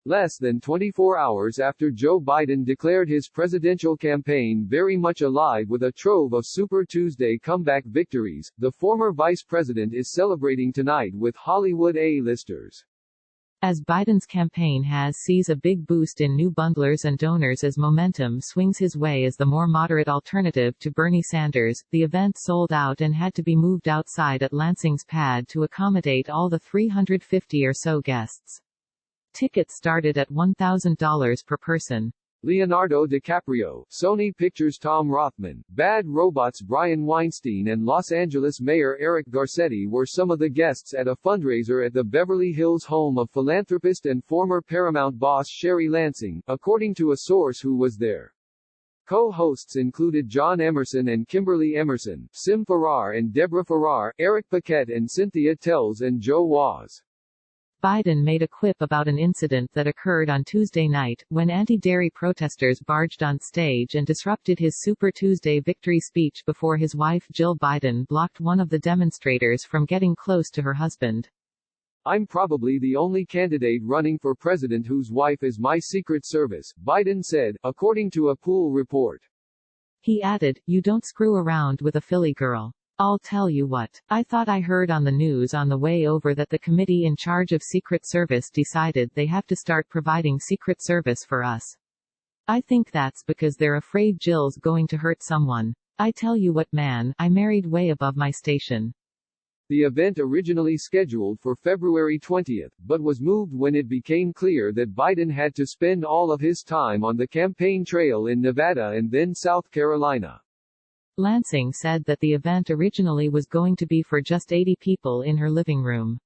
Less than 24 hours after Joe Biden declared his presidential campaign very much alive with a trove of Super Tuesday comeback victories, the former vice president is celebrating tonight with Hollywood A-listers. As Biden's campaign sees a big boost in new bundlers and donors as momentum swings his way as the more moderate alternative to Bernie Sanders, the event sold out and had to be moved outside at Lansing's pad to accommodate all the 350 or so guests. Tickets started at $1,000 per person. Leonardo DiCaprio, Sony Pictures Tom Rothman, Bad Robots Brian Weinstein and Los Angeles Mayor Eric Garcetti were some of the guests at a fundraiser at the Beverly Hills home of philanthropist and former Paramount boss Sherry Lansing, according to a source who was there. Co-hosts included John Emerson and Kimberly Emerson, Sim Farrar and Deborah Farrar, Eric Paquette and Cynthia Tells and Joe Waz. Biden made a quip about an incident that occurred on Tuesday night, when anti-dairy protesters barged on stage and disrupted his Super Tuesday victory speech before his wife Jill Biden blocked one of the demonstrators from getting close to her husband. "I'm probably the only candidate running for president whose wife is my Secret Service," Biden said, according to a Pool report. He added, "You don't screw around with a Philly girl. I'll tell you what. I thought I heard on the news on the way over that the committee in charge of Secret Service decided they have to start providing Secret Service for us. I think that's because they're afraid Jill's going to hurt someone. I tell you what, man, I married way above my station." The event originally scheduled for February 20th, but was moved when it became clear that Biden had to spend all of his time on the campaign trail in Nevada and then South Carolina. Lansing said that the event originally was going to be for just 80 people in her living room.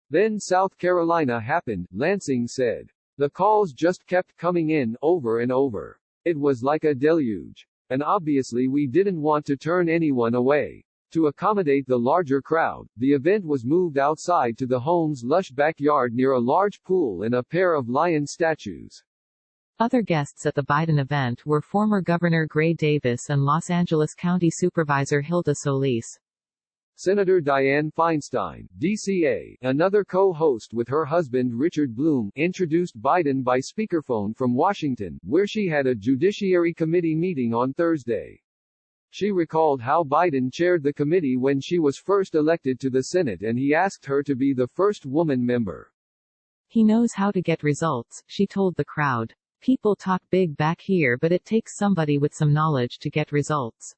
Then South Carolina happened, Lansing said. The calls just kept coming in, over and over. It was like a deluge. And obviously we didn't want to turn anyone away. To accommodate the larger crowd, the event was moved outside to the home's lush backyard near a large pool and a pair of lion statues. Other guests at the Biden event were former Governor Gray Davis and Los Angeles County Supervisor Hilda Solis. Senator Dianne Feinstein, DCA, another co-host with her husband Richard Bloom, introduced Biden by speakerphone from Washington, where she had a Judiciary Committee meeting on Thursday. She recalled how Biden chaired the committee when she was first elected to the Senate and he asked her to be the first woman member. "He knows how to get results," she told the crowd. "People talk big back here, but it takes somebody with some knowledge to get results."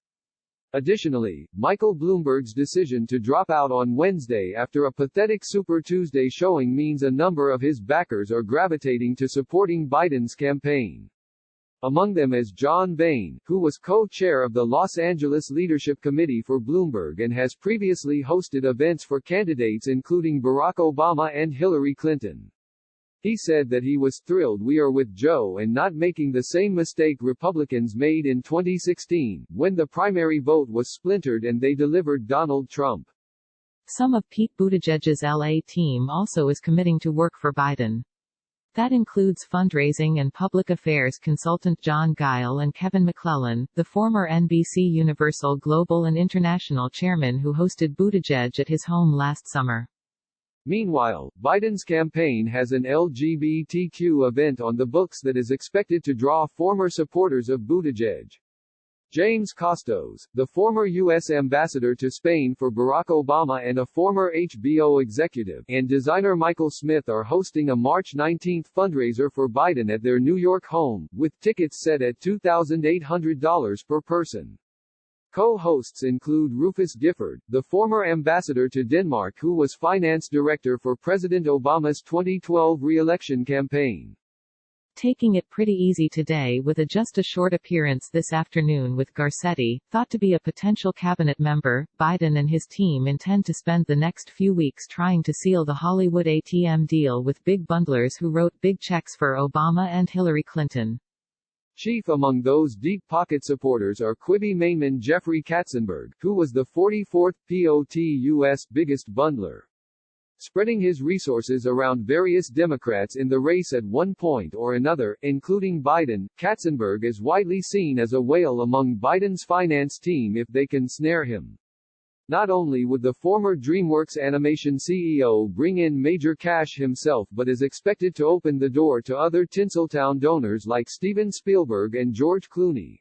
Additionally, Michael Bloomberg's decision to drop out on Wednesday after a pathetic Super Tuesday showing means a number of his backers are gravitating to supporting Biden's campaign. Among them is John Boehner, who was co-chair of the Los Angeles Leadership Committee for Bloomberg and has previously hosted events for candidates including Barack Obama and Hillary Clinton. He said that he was thrilled we are with Joe and not making the same mistake Republicans made in 2016, when the primary vote was splintered and they delivered Donald Trump. Some of Pete Buttigieg's LA team also is committing to work for Biden. That includes fundraising and public affairs consultant John Guile and Kevin McClellan, the former NBC Universal Global and International chairman who hosted Buttigieg at his home last summer. Meanwhile, Biden's campaign has an LGBTQ event on the books that is expected to draw former supporters of Buttigieg. James Costos, the former U.S. ambassador to Spain for Barack Obama and a former HBO executive, and designer Michael Smith are hosting a March 19 fundraiser for Biden at their New York home, with tickets set at $2,800 per person. Co-hosts include Rufus Gifford, the former ambassador to Denmark who was finance director for President Obama's 2012 re-election campaign. Taking it pretty easy today with just a short appearance this afternoon with Garcetti, thought to be a potential cabinet member, Biden and his team intend to spend the next few weeks trying to seal the Hollywood ATM deal with big bundlers who wrote big checks for Obama and Hillary Clinton. Chief among those deep-pocket supporters are Quibi mainman Jeffrey Katzenberg, who was the 44th POTUS biggest bundler. Spreading his resources around various Democrats in the race at one point or another, including Biden, Katzenberg is widely seen as a whale among Biden's finance team if they can snare him. Not only would the former DreamWorks Animation CEO bring in major cash himself, but is expected to open the door to other Tinseltown donors like Steven Spielberg and George Clooney.